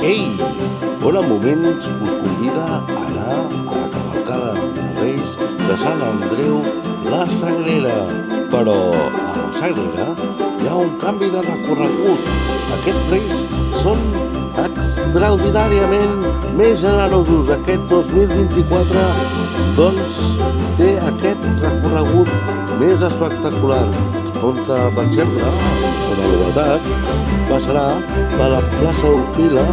Ei, Bona Moments us convida a anar a la cavalcada de Reis de Sant Andreu la Sagrera. Però a la Sagrera hi ha un canvi de recorregut. Aquests Reis són extraordinàriament més generosos. Aquest 2024, doncs, té aquest recorregut més espectacular, on, per exemple, una novetat, passarà per la plaça Orfila,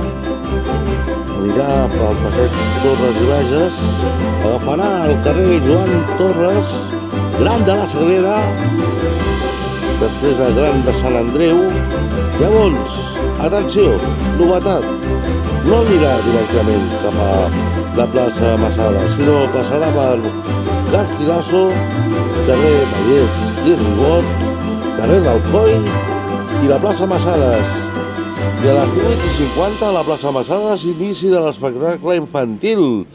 anirà pel passeig Torres i Bages, agafarà el carrer Joan Torres, Gran de la Sagrera, després de Gran de Sant Andreu. Llavors, atenció, novetat, no anirà directament cap a la plaça Massada, sinó passarà per Garcilaso, carrer Vallès i Ribot, carrer del Coll i la plaça Massades. I a les 18:50 a la plaça Massades, inici de l'espectacle infantil.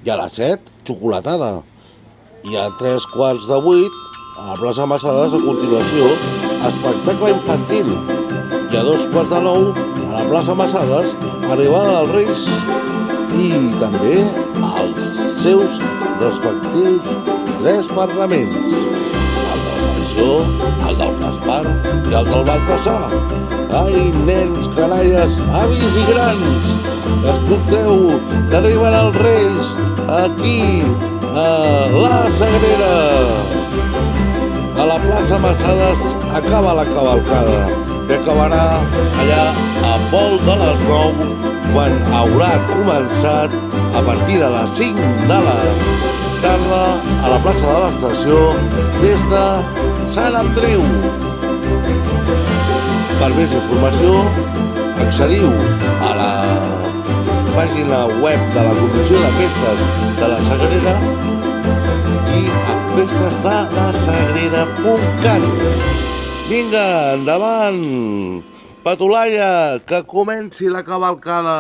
I a les 7, xocolatada. I a 7:45 a la plaça Massades, a continuació, espectacle infantil. I a 8:45 a la plaça Massades, arribada dels Reis i també als seus respectius 3 parlaments. El del Marisó, el del Gaspar i el del Baltasar. Ai, nens, canalles, avis i grans, escolteu que arriben els Reis aquí a la Sagrera. A la plaça Massades acaba la cavalcada, que acabarà allà a volt de les 9, quan haurà començat a partir de les 5 de la tarda a la plaça de l'Estació des de Sant Andreu. Per més informació, accediu a la pàgina web de la Comissió de Festes de la Sagrera i a festesdelasagrera.cat. Vinga, endavant, Patolaia, que comenci la cavalcada.